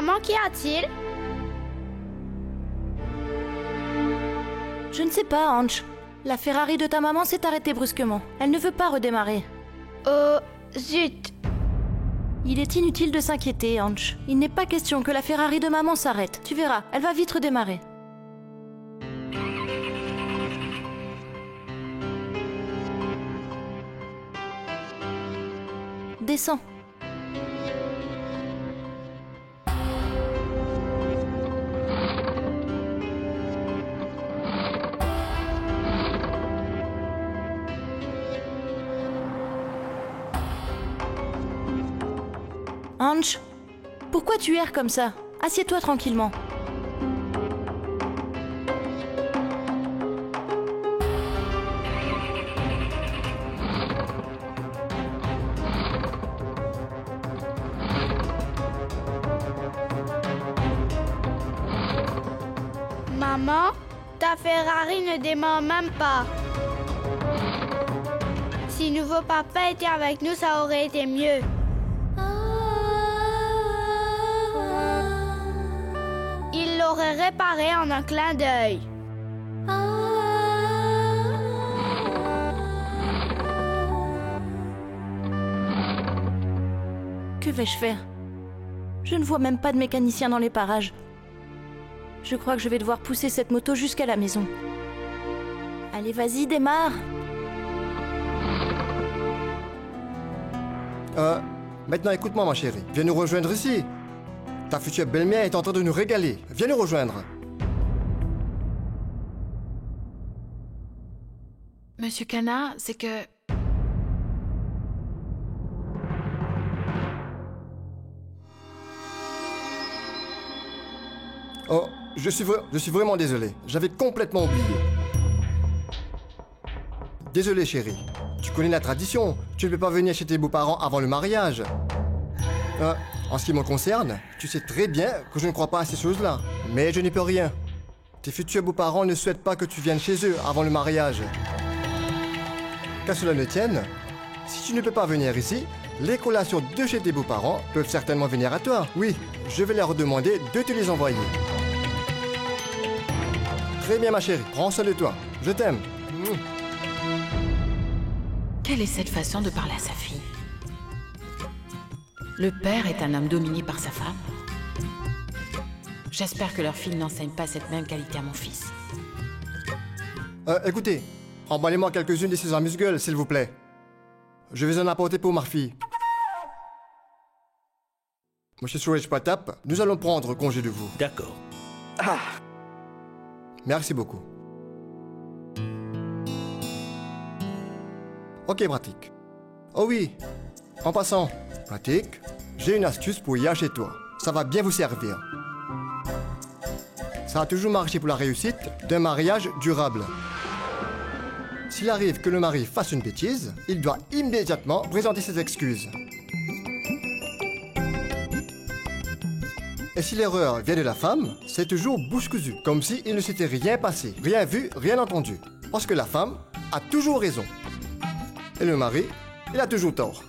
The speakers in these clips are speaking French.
Maman, qu'y a-t-il? Je ne sais pas, Ange. La Ferrari de ta maman s'est arrêtée brusquement. Elle ne veut pas redémarrer. Oh, zut. Il est inutile de s'inquiéter, Ange. Il n'est pas question que la Ferrari de maman s'arrête. Tu verras, elle va vite redémarrer. Descends. Ange, pourquoi tu erres comme ça? Assieds-toi tranquillement. Maman, ta Ferrari ne démarre même pas. Si nouveau papa était avec nous, ça aurait été mieux. Il l'aurait réparé en un clin d'œil. Que vais-je faire? Je ne vois même pas de mécanicien dans les parages. Je crois que je vais devoir pousser cette moto jusqu'à la maison. Allez, vas-y, démarre. Maintenant écoute-moi ma chérie. Viens nous rejoindre ici. Ta future belle-mère est en train de nous régaler. Viens nous rejoindre. Monsieur Cana, c'est que... Oh, je suis vraiment désolé. J'avais complètement oublié. Désolé chérie. Tu connais la tradition. Tu ne peux pas venir chez tes beaux-parents avant le mariage. En ce qui me concerne, tu sais très bien que je ne crois pas à ces choses-là. Mais je n'y peux rien. Tes futurs beaux-parents ne souhaitent pas que tu viennes chez eux avant le mariage. Qu'à cela ne tienne, si tu ne peux pas venir ici, les collations de chez tes beaux-parents peuvent certainement venir à toi. Oui, je vais leur demander de te les envoyer. Très bien ma chérie, prends soin de toi. Je t'aime. Quelle est cette façon de parler à sa fille? Le père est un homme dominé par sa femme. J'espère que leur fille n'enseigne pas cette même qualité à mon fils. Écoutez, emballez-moi quelques-unes de ces amuse-gueules, s'il vous plaît. Je vais en apporter pour ma fille. Monsieur Suresh Patap, nous allons prendre congé de vous. D'accord. Merci beaucoup. Ok, Pratik. Oh oui, en passant, Pratik, j'ai une astuce pour hier chez toi. Ça va bien vous servir. Ça a toujours marché pour la réussite d'un mariage durable. S'il arrive que le mari fasse une bêtise, il doit immédiatement présenter ses excuses. Et si l'erreur vient de la femme, c'est toujours bouche cousue, comme si il ne s'était rien passé, rien vu, rien entendu. Parce que la femme a toujours raison. Et le mari, il a toujours tort.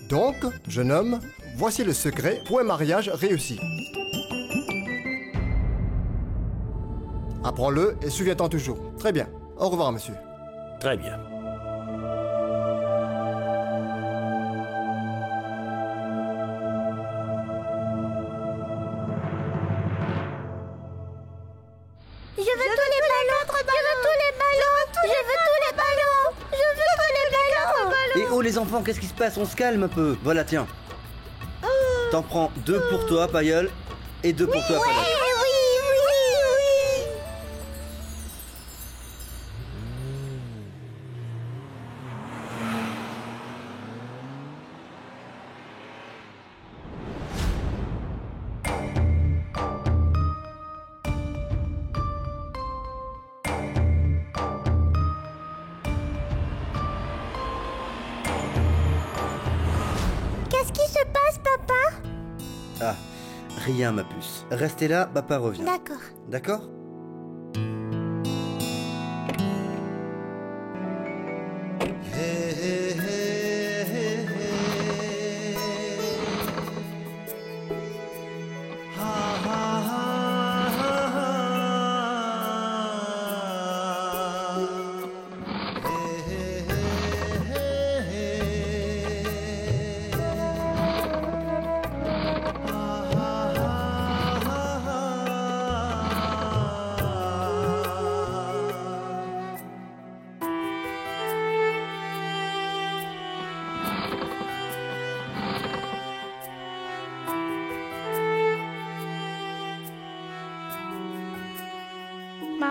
Donc, jeune homme, voici le secret pour un mariage réussi. Apprends-le et souviens-t'en toujours. Très bien. Au revoir, monsieur. Très bien. Je veux tous les ballons. Je veux tous les ballons. Je veux tous les ballons. Je veux tous les ballons. Et oh les enfants, qu'est-ce qui se passe? On se calme un peu. Voilà, tiens. T'en prends 2 pour toi, Pailleul, et 2 pour toi, Pailleul. Qu'est-ce qui se passe, papa? Ah, rien, ma puce. Restez là, papa revient. D'accord. D'accord?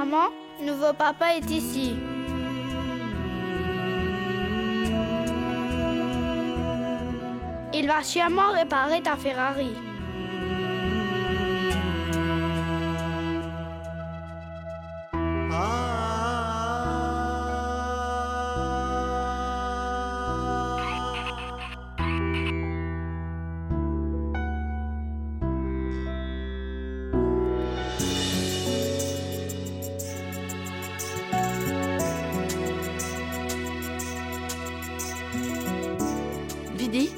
Maman, nouveau papa est ici. Il va sûrement réparer ta Ferrari. Vidi?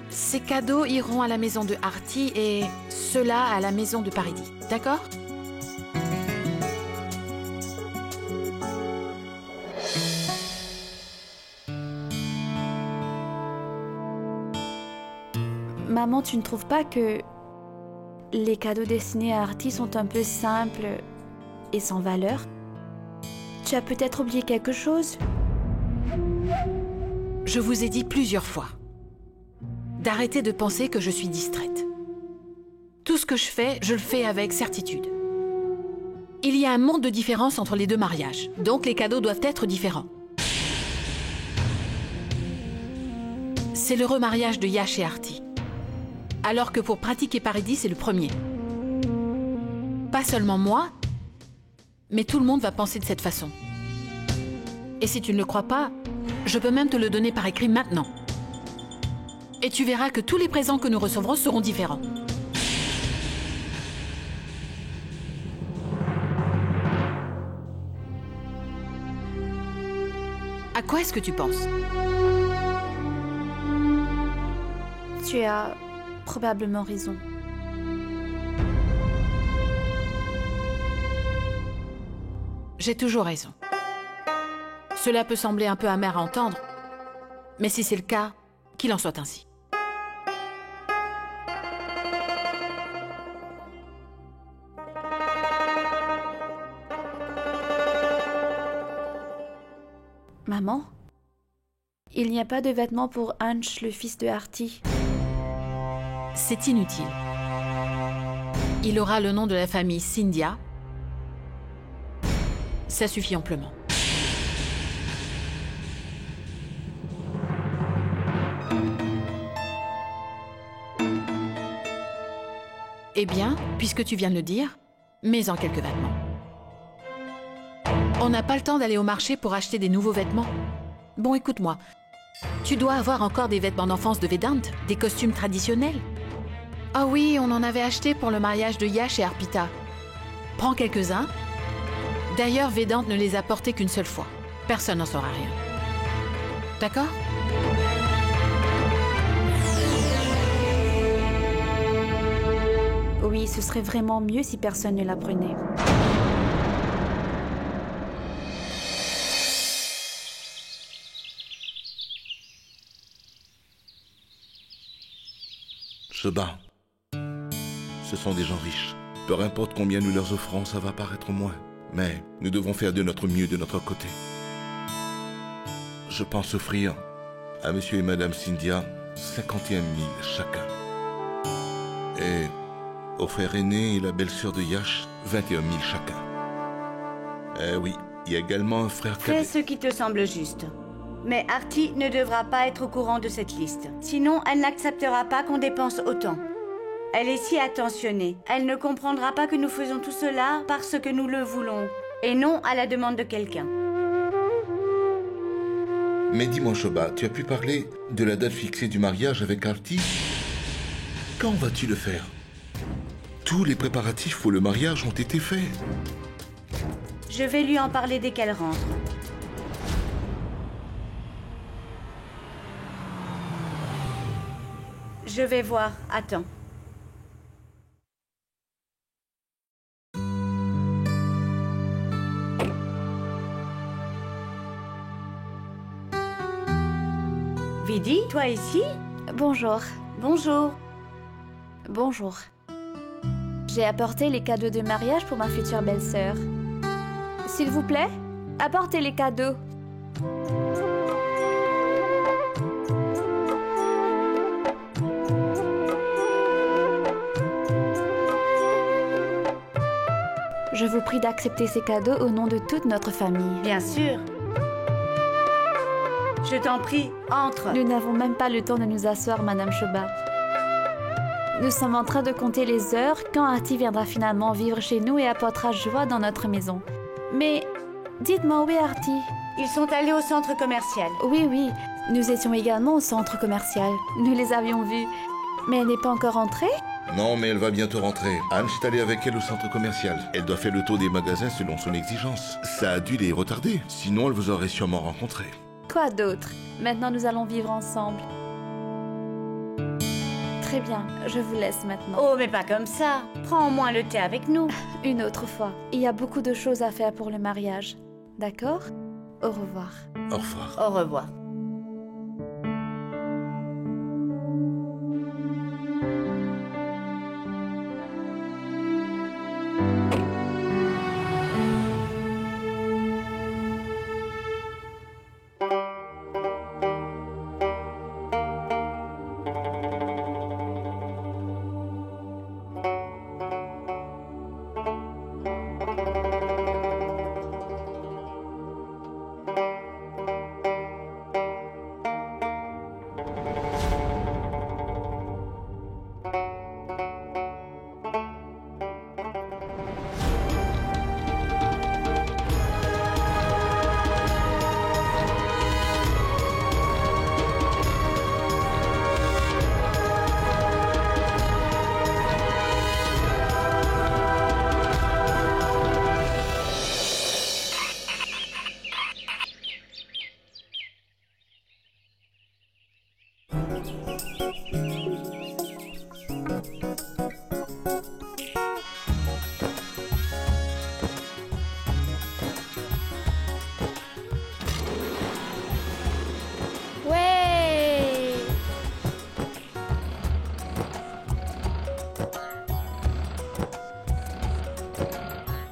Ces cadeaux iront à la maison de Artie et ceux-là à la maison de Paradis. D'accord? Maman, tu ne trouves pas que les cadeaux destinés à Artie sont un peu simples et sans valeur? Tu as peut-être oublié quelque chose? Je vous ai dit plusieurs fois d'arrêter de penser que je suis distraite. Tout ce que je le fais avec certitude. Il y a un monde de différence entre les deux mariages, donc les cadeaux doivent être différents. C'est le remariage de Yash et Artie. Alors que pour Pratik et Paradis, c'est le premier. Pas seulement moi, mais tout le monde va penser de cette façon. Et si tu ne le crois pas, je peux même te le donner par écrit maintenant. Et tu verras que tous les présents que nous recevrons seront différents. À quoi est-ce que tu penses? Tu as probablement raison. J'ai toujours raison. Cela peut sembler un peu amer à entendre, mais si c'est le cas, qu'il en soit ainsi. Maman, il n'y a pas de vêtements pour Ansh, le fils de Artie. C'est inutile. Il aura le nom de la famille Scindia. Ça suffit amplement. Eh bien, puisque tu viens de le dire, mets-en quelques vêtements. On n'a pas le temps d'aller au marché pour acheter des nouveaux vêtements. Bon, écoute-moi. Tu dois avoir encore des vêtements d'enfance de Vedant, des costumes traditionnels. Ah oui, on en avait acheté pour le mariage de Yash et Arpita. Prends quelques-uns. D'ailleurs, Vedant ne les a portés qu'une seule fois. Personne n'en saura rien. D'accord? Oui, ce serait vraiment mieux si personne ne l'apprenait. Sheba, ce sont des gens riches. Peu importe combien nous leur offrons, ça va paraître moins. Mais nous devons faire de notre mieux de notre côté. Je pense offrir à monsieur et madame Scindia 51 000 chacun. Et au frère aîné et la belle-sœur de Yash 21 000 chacun. Eh oui, il y a également un frère Fais cadet. ce qui te semble juste. Mais Artie ne devra pas être au courant de cette liste. Sinon, elle n'acceptera pas qu'on dépense autant. Elle est si attentionnée. Elle ne comprendra pas que nous faisons tout cela parce que nous le voulons, et non à la demande de quelqu'un. Mais dis-moi, Sheba, tu as pu parler de la date fixée du mariage avec Artie? Quand vas-tu le faire? Tous les préparatifs pour le mariage ont été faits. Je vais lui en parler dès qu'elle rentre. Je vais voir. Attends. Vidi, toi ici? Bonjour. Bonjour. Bonjour. J'ai apporté les cadeaux de mariage pour ma future belle-sœur. S'il vous plaît, apportez les cadeaux. vous prie d'accepter ces cadeaux au nom de toute notre famille. Bien sûr. Je t'en prie, entre. Nous n'avons même pas le temps de nous asseoir, Madame Choba. Nous sommes en train de compter les heures quand Artie viendra finalement vivre chez nous et apportera joie dans notre maison. Mais dites-moi, où est Artie? Ils sont allés au centre commercial. Oui, nous étions également au centre commercial. Nous les avions vus. Mais elle n'est pas encore entrée? Non, mais elle va bientôt rentrer. Anne est allée avec elle au centre commercial. Elle doit faire le tour des magasins selon son exigence. Ça a dû les retarder. Sinon, elle vous aurait sûrement rencontré. Quoi d'autre? Maintenant, nous allons vivre ensemble. Très bien, je vous laisse maintenant. Oh, mais pas comme ça. Prends au moins le thé avec nous. Une autre fois. Il y a beaucoup de choses à faire pour le mariage. D'accord? Au revoir. Au revoir. Au revoir.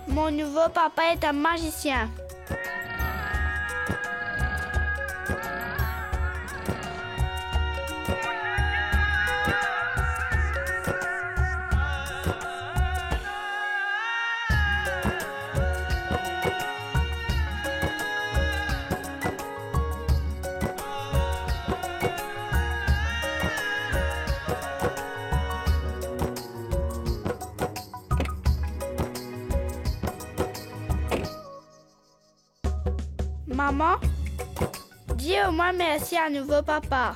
Mon nouveau papa est un magicien. Maman, dis au moins merci à nouveau papa.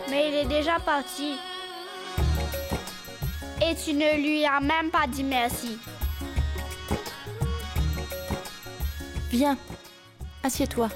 Mais il est déjà parti. Et tu ne lui as même pas dit merci. Viens, assieds-toi.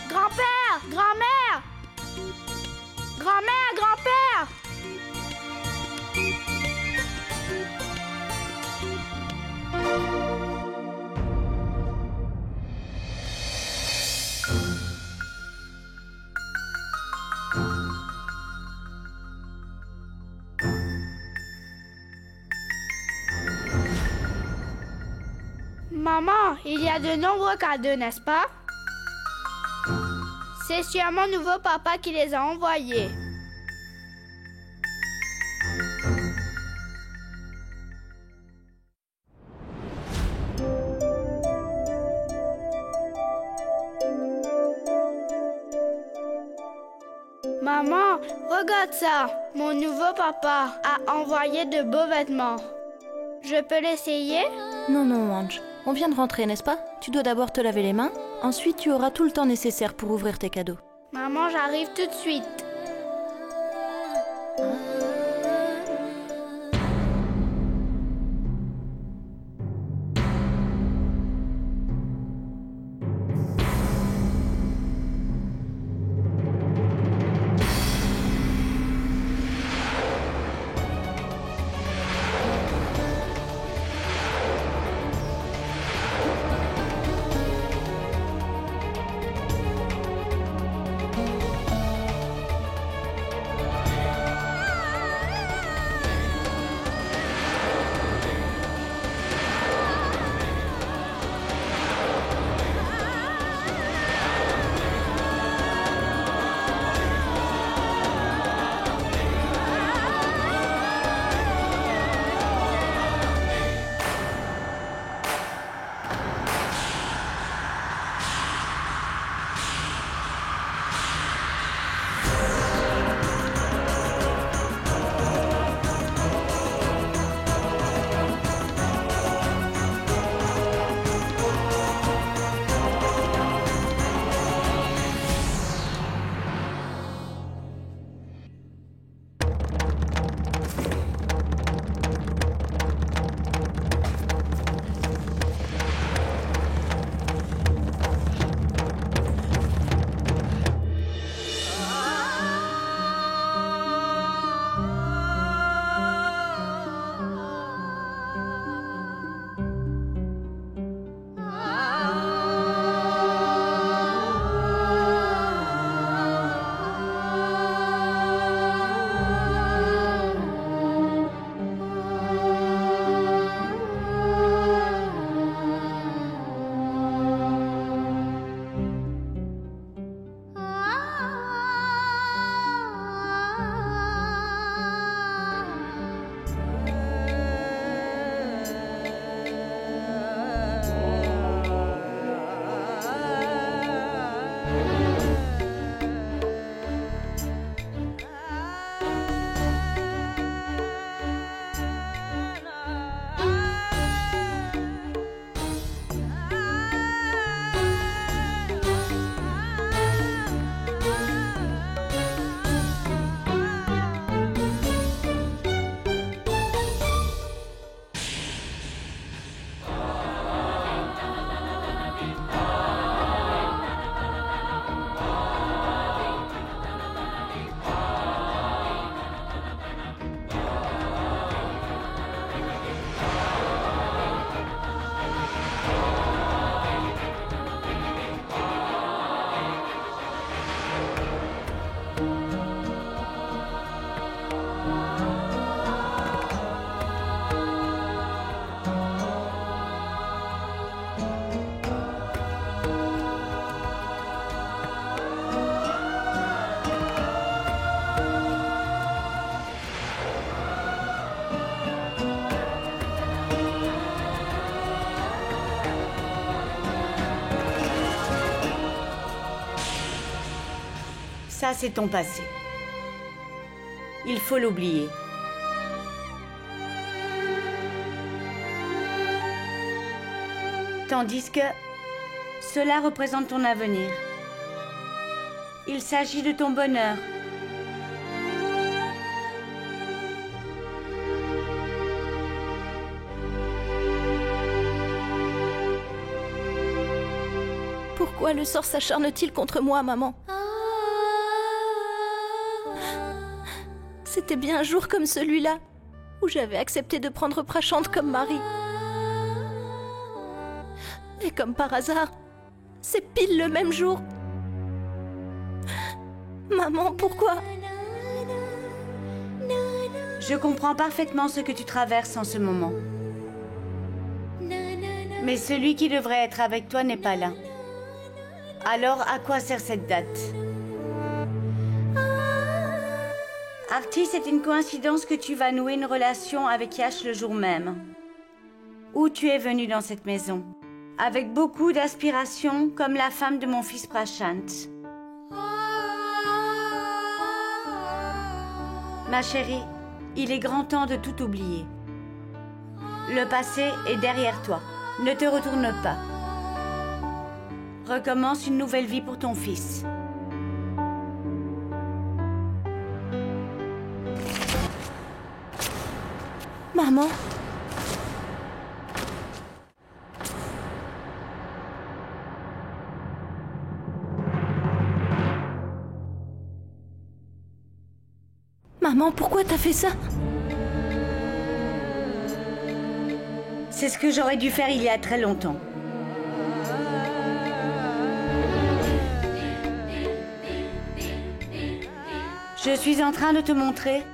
Grand-père, grand-mère, grand-mère, grand-père. Maman, il y a de nombreux cadeaux, n'est-ce pas? C'est sûrement nouveau papa qui les a envoyés. Maman, regarde ça. Mon nouveau papa a envoyé de beaux vêtements. Je peux l'essayer? Non, non, Ange. On vient de rentrer, n'est-ce pas? Tu dois d'abord te laver les mains. Ensuite, tu auras tout le temps nécessaire pour ouvrir tes cadeaux. Maman, j'arrive tout de suite. Ça, c'est ton passé. Il faut l'oublier. Tandis que cela représente ton avenir. Il s'agit de ton bonheur. Pourquoi le sort s'acharne-t-il contre moi, maman? C'était bien un jour comme celui-là, où j'avais accepté de prendre Prachant comme mari. Et comme par hasard, c'est pile le même jour. Maman, pourquoi? Je comprends parfaitement ce que tu traverses en ce moment. Mais celui qui devrait être avec toi n'est pas là. Alors, à quoi sert cette date? Artie, c'est une coïncidence que tu vas nouer une relation avec Yash le jour même. Où tu es venue dans cette maison. Avec beaucoup d'aspiration, comme la femme de mon fils Prachant. Ma chérie, il est grand temps de tout oublier. Le passé est derrière toi. Ne te retourne pas. Recommence une nouvelle vie pour ton fils. Maman? Maman, pourquoi t'as fait ça? C'est ce que j'aurais dû faire il y a très longtemps. Je suis en train de te montrer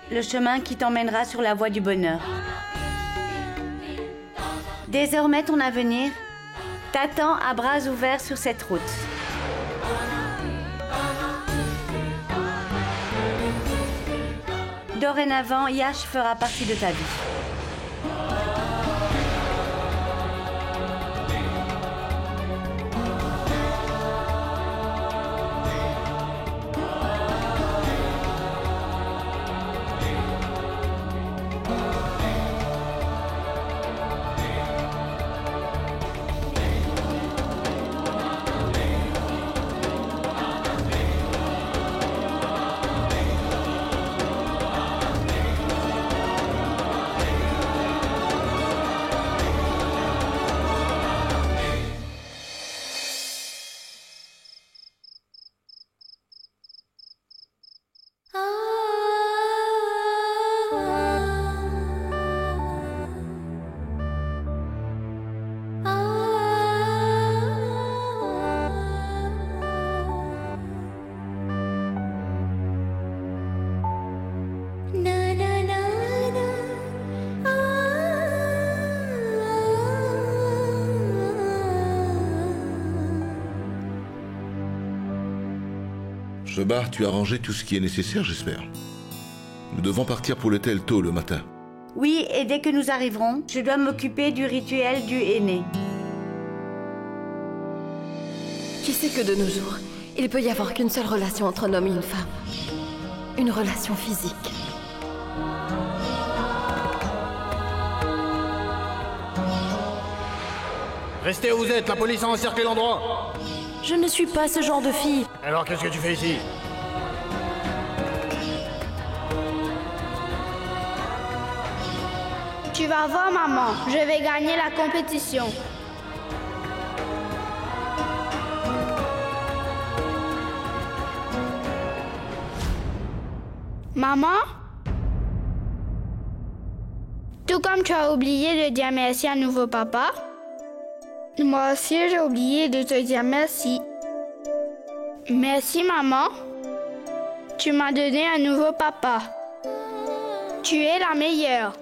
le chemin qui t'emmènera sur la voie du bonheur. Désormais, ton avenir t'attend à bras ouverts sur cette route. Dorénavant, Yash fera partie de ta vie. Sheba, tu as rangé tout ce qui est nécessaire, j'espère. Nous devons partir pour l'hôtel tôt le matin. Oui, et dès que nous arriverons, je dois m'occuper du rituel du aîné. Tu sais que de nos jours, il peut y avoir qu'une seule relation entre un homme et une femme. Une relation physique. Restez où vous êtes, la police a encerclé l'endroit. Je ne suis pas ce genre de fille. Alors qu'est-ce que tu fais ici? Tu vas voir, maman. Je vais gagner la compétition. Maman? Tout comme tu as oublié de dire merci à nouveau papa, moi aussi j'ai oublié de te dire merci. Merci, maman. Tu m'as donné un nouveau papa. Tu es la meilleure.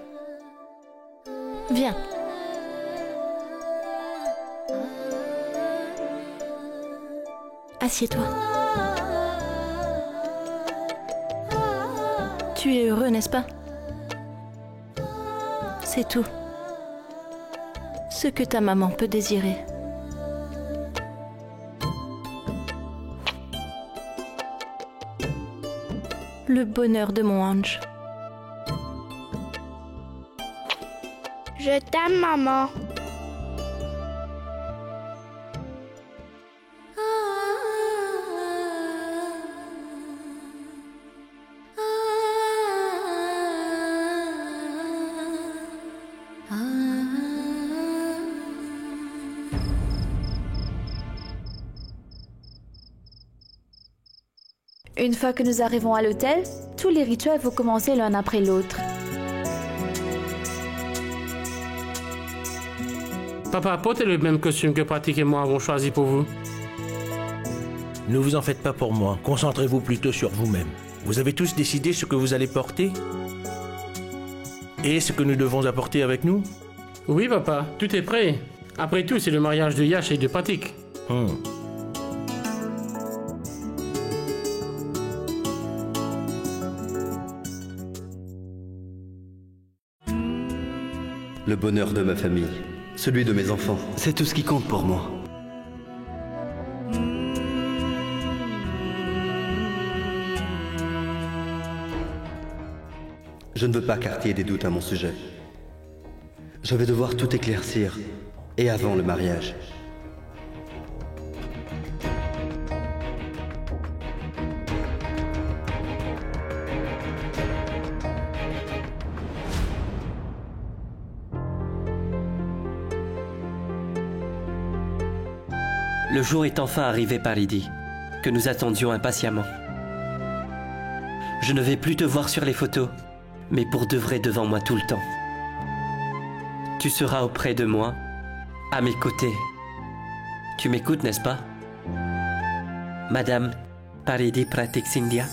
Viens. Assieds-toi. Tu es heureux, n'est-ce pas? C'est tout. Ce que ta maman peut désirer. Le bonheur de mon ange. Je t'aime, maman. Une fois que nous arrivons à l'hôtel, tous les rituels vont commencer l'un après l'autre. Papa, portez le même costume que Pratique et moi avons choisi pour vous. Ne vous en faites pas pour moi, concentrez-vous plutôt sur vous-même. Vous avez tous décidé ce que vous allez porter? Et ce que nous devons apporter avec nous? Oui, papa, tout est prêt. Après tout, c'est le mariage de Yash et de Pratique. Le bonheur de ma famille, celui de mes enfants, c'est tout ce qui compte pour moi. Je ne veux pas qu'Artie ait des doutes à mon sujet. Je vais devoir tout éclaircir, et avant le mariage. Le jour est enfin arrivé, Paridi, que nous attendions impatiemment. Je ne vais plus te voir sur les photos, mais pour de vrai devant moi tout le temps. Tu seras auprès de moi, à mes côtés. Tu m'écoutes, n'est-ce pas? Madame Paridi Pratique Scindia?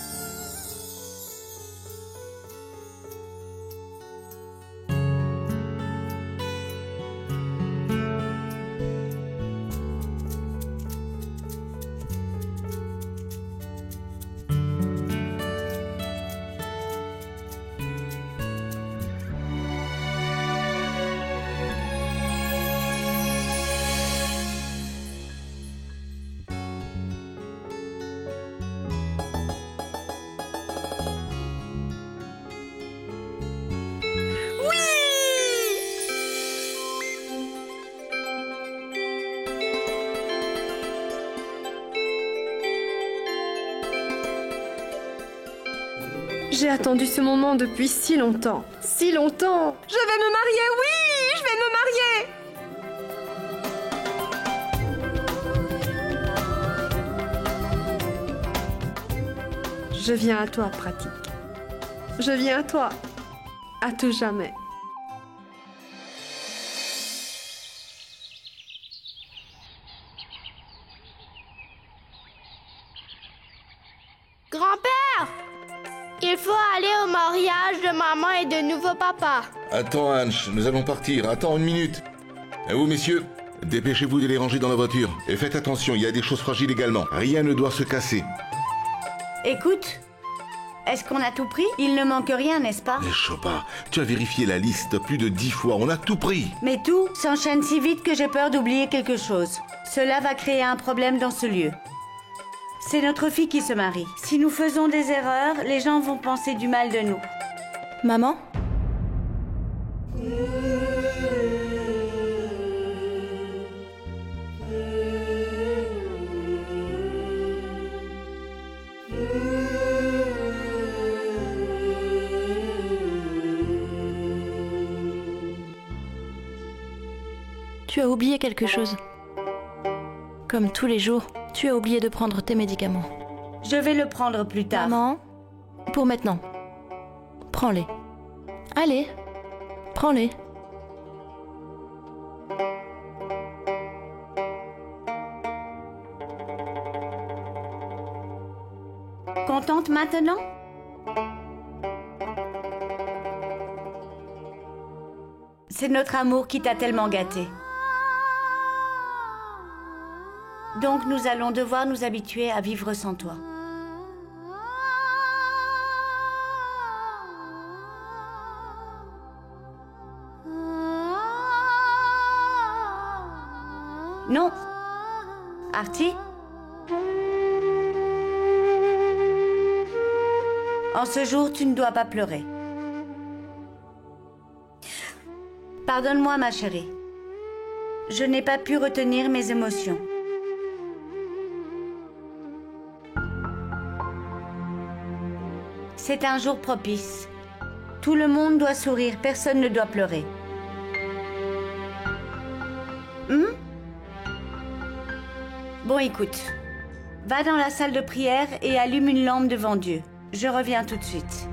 J'ai attendu ce moment depuis si longtemps. Si longtemps. Je vais me marier, oui, je vais me marier. Je viens à toi, Pratique. Je viens à toi. À tout jamais. Grand-père! Il faut aller au mariage de maman et de nouveau papa. Attends, Ange, nous allons partir. Attends une minute. Et vous, messieurs, dépêchez-vous de les ranger dans la voiture. Et faites attention, il y a des choses fragiles également. Rien ne doit se casser. Écoute, est-ce qu'on a tout pris? Il ne manque rien, n'est-ce pas? Mais Choba, tu as vérifié la liste plus de 10 fois. On a tout pris. Mais tout s'enchaîne si vite que j'ai peur d'oublier quelque chose. Cela va créer un problème dans ce lieu. C'est notre fille qui se marie. Si nous faisons des erreurs, les gens vont penser du mal de nous. Maman? Tu as oublié quelque chose. Comme tous les jours, tu as oublié de prendre tes médicaments. Je vais le prendre plus tard. Maman, pour maintenant. Prends-les. Allez, prends-les. Contente maintenant? C'est notre amour qui t'a tellement gâté. Donc nous allons devoir nous habituer à vivre sans toi. Non. Artie? En ce jour, tu ne dois pas pleurer. Pardonne-moi, ma chérie. Je n'ai pas pu retenir mes émotions. C'est un jour propice. Tout le monde doit sourire, personne ne doit pleurer. Bon, écoute. Va dans la salle de prière et allume une lampe devant Dieu. Je reviens tout de suite.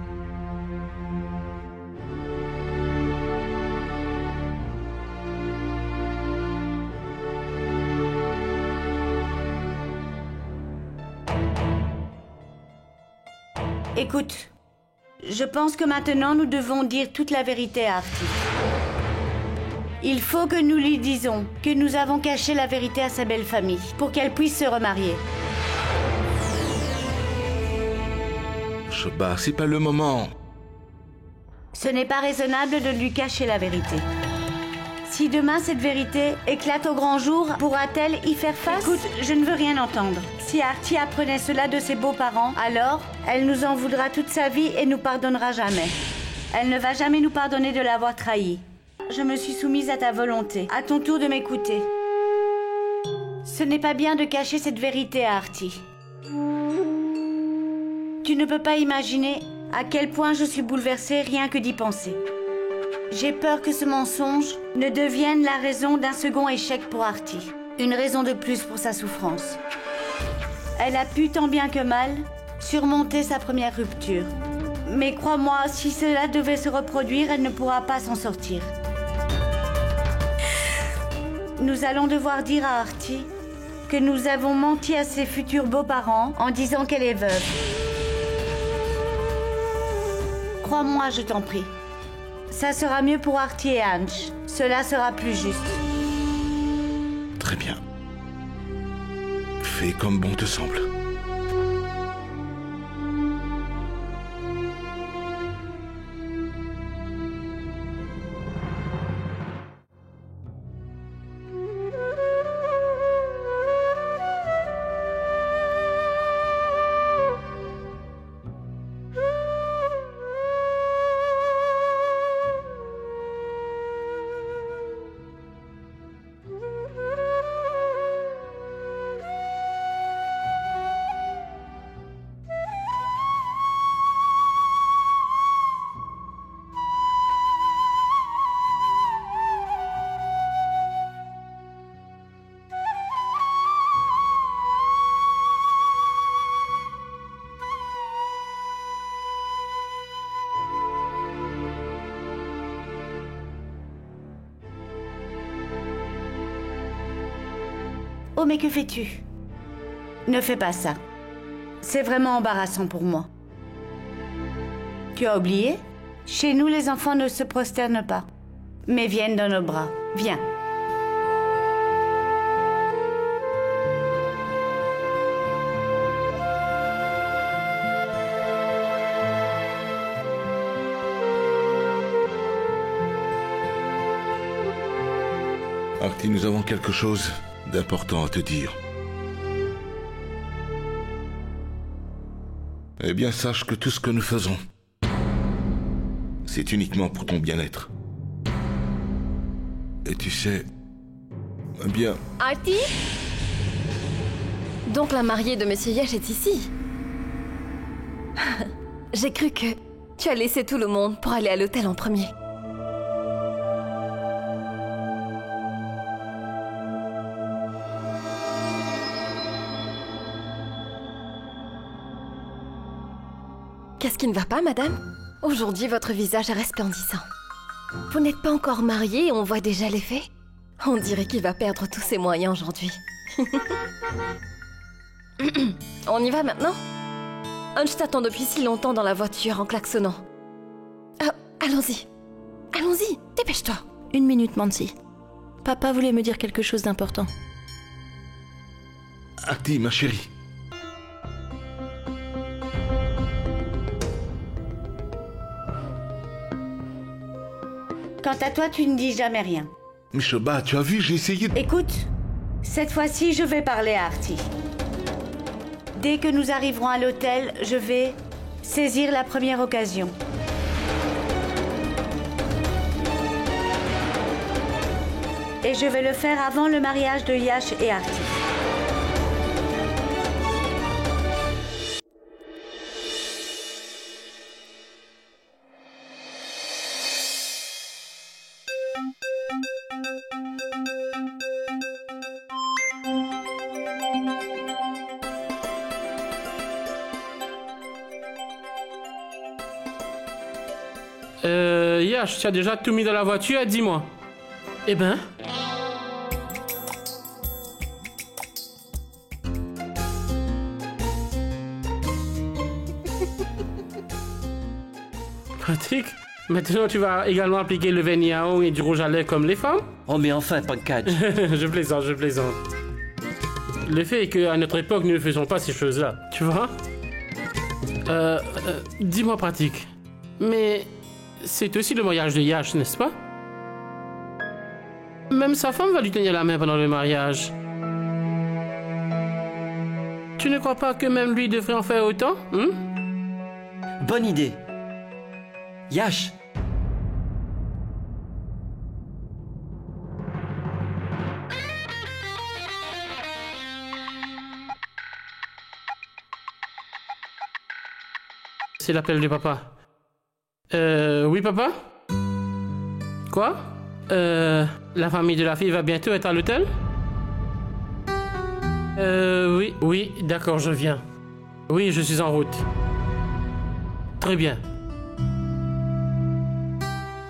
Écoute, je pense que maintenant nous devons dire toute la vérité à Artie. Il faut que nous lui disions que nous avons caché la vérité à sa belle famille pour qu'elle puisse se remarier. Sheba, c'est pas le moment. Ce n'est pas raisonnable de lui cacher la vérité. Si demain cette vérité éclate au grand jour, pourra-t-elle y faire face? Écoute, je ne veux rien entendre. Si Artie apprenait cela de ses beaux-parents, alors elle nous en voudra toute sa vie et nous pardonnera jamais. Elle ne va jamais nous pardonner de l'avoir trahi. Je me suis soumise à ta volonté. À ton tour de m'écouter. Ce n'est pas bien de cacher cette vérité à Artie. Tu ne peux pas imaginer à quel point je suis bouleversée rien que d'y penser. J'ai peur que ce mensonge ne devienne la raison d'un second échec pour Artie. Une raison de plus pour sa souffrance. Elle a pu tant bien que mal surmonter sa première rupture. Mais crois-moi, si cela devait se reproduire, elle ne pourra pas s'en sortir. Nous allons devoir dire à Artie que nous avons menti à ses futurs beaux-parents en disant qu'elle est veuve. Crois-moi, je t'en prie. Ça sera mieux pour Artie et Ange. Cela sera plus juste. Très bien. Fais comme bon te semble. Oh, mais que fais-tu? Ne fais pas ça. C'est vraiment embarrassant pour moi. Tu as oublié? Chez nous, les enfants ne se prosternent pas, mais viennent dans nos bras. Viens. Artie, nous avons quelque chose d'important à te dire. Eh bien, sache que tout ce que nous faisons, c'est uniquement pour ton bien-être. Et tu sais, eh bien... Artie? Donc la mariée de Monsieur Yash est ici. J'ai cru que tu as laissé tout le monde pour aller à l'hôtel en premier. Qu'est-ce qui ne va pas, madame? Aujourd'hui, votre visage est resplendissant. Vous n'êtes pas encore mariée et on voit déjà l'effet? On dirait qu'il va perdre tous ses moyens aujourd'hui. On y va maintenant? Ange t'attend depuis si longtemps dans la voiture en klaxonnant. Allons-y. Allons-y, dépêche-toi. 1 minute, Mansi. Papa voulait me dire quelque chose d'important. Artie, ma chérie. Quant à toi, tu ne dis jamais rien. Mais Sheba, tu as vu, j'ai essayé de... Écoute, cette fois-ci, je vais parler à Artie. Dès que nous arriverons à l'hôtel, je vais saisir la première occasion. Et je vais le faire avant le mariage de Yash et Artie. Yash, tu as déjà tout mis dans la voiture, dis-moi. Eh ben... Pratique. Maintenant, tu vas également appliquer le vernis à ongles et du rouge à lèvres comme les femmes? Oh, mais enfin, Pankaj. Je plaisante, je plaisante. Le fait est qu'à notre époque, nous ne faisons pas ces choses-là, tu vois? Dis-moi, Pratique. Mais c'est aussi le mariage de Yash, n'est-ce pas? Même sa femme va lui tenir la main pendant le mariage. Tu ne crois pas que même lui devrait en faire autant, hein? Bonne idée. Yash. C'est l'appel de papa. Oui, papa? Quoi? La famille de la fille va bientôt être à l'hôtel? Oui, d'accord, je viens. Oui, je suis en route. Très bien.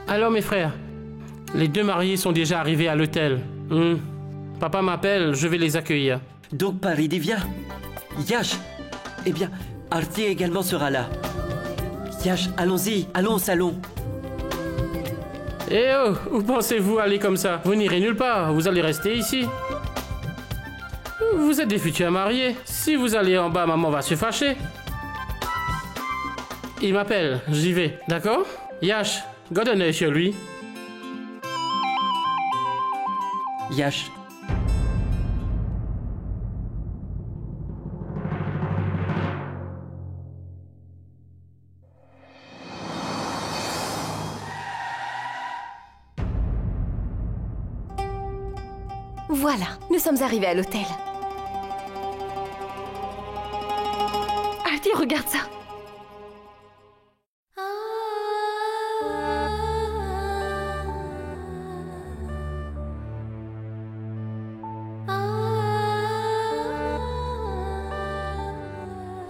Alors, mes frères, les deux mariés sont déjà arrivés à l'hôtel. Papa m'appelle, je vais les accueillir. Donc, Paridi, viens. Yash. Eh bien, Artie également sera là. Yash, allons-y, allons au salon. Eh oh, où pensez-vous aller comme ça? Vous n'irez nulle part, vous allez rester ici. Vous êtes des futurs mariés. Si vous allez en bas, maman va se fâcher. Il m'appelle, j'y vais, d'accord? Yash, garde un œil sur lui. Yash. Voilà, nous sommes arrivés à l'hôtel. Artie, regarde ça.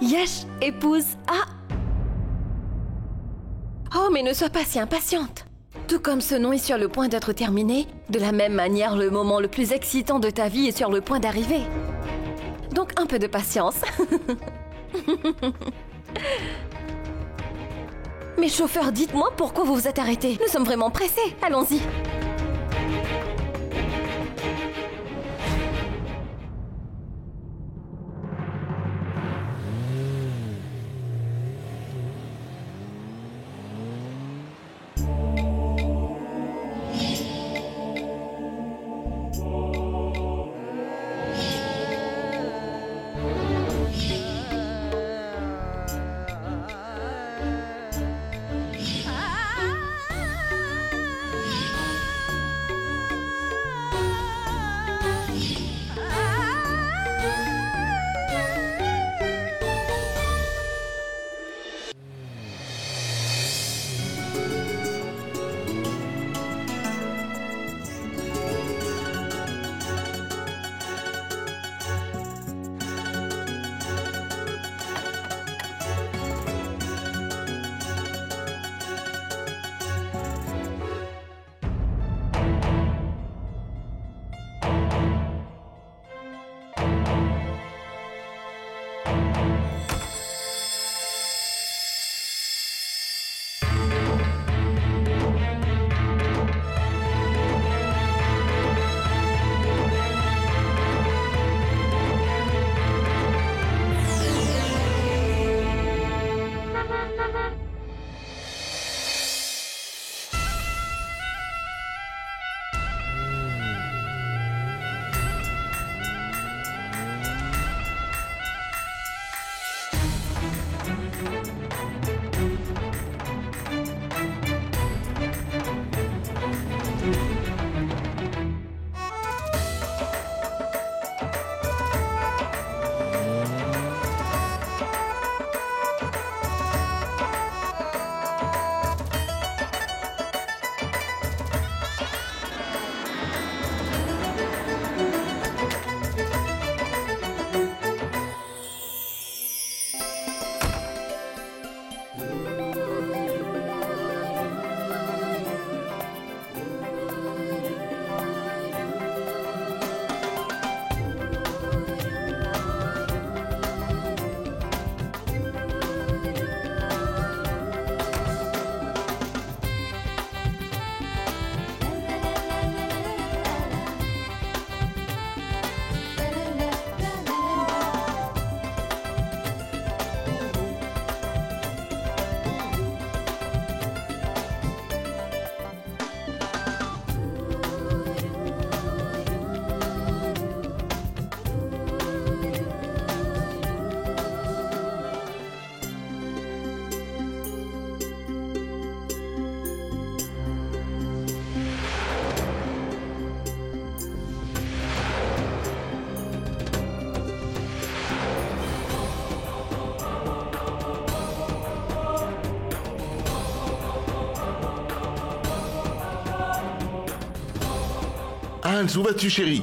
Yash épouse Ah. Oh, mais ne sois pas si impatiente. Tout comme ce nom est sur le point d'être terminé, de la même manière, le moment le plus excitant de ta vie est sur le point d'arriver. Donc un peu de patience. Mais chauffeur, dites-moi pourquoi vous vous êtes arrêté. Nous sommes vraiment pressés. Allons-y. Hans, où vas-tu, chérie?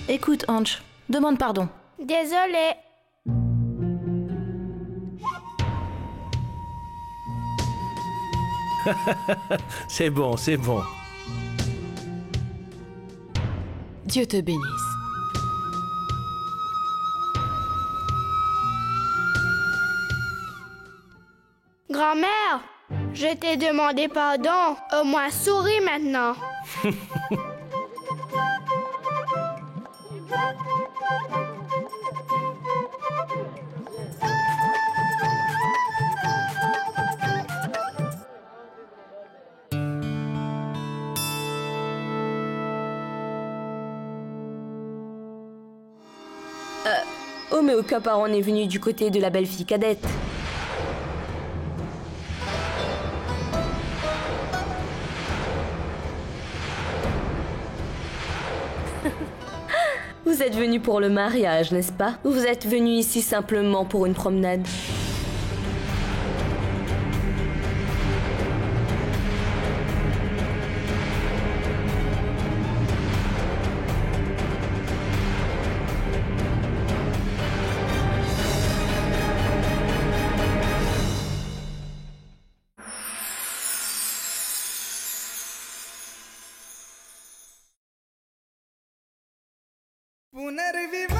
Écoute, Ange, demande pardon. Désolée. C'est bon, c'est bon. Dieu te bénisse. Grand-mère, je t'ai demandé pardon. Au moins souris maintenant. Oh, mais aucun parent n'est venu du côté de la belle-fille cadette. Vous êtes venu pour le mariage, n'est-ce pas? Ou vous êtes venu ici simplement pour une promenade? पुनर्विवाह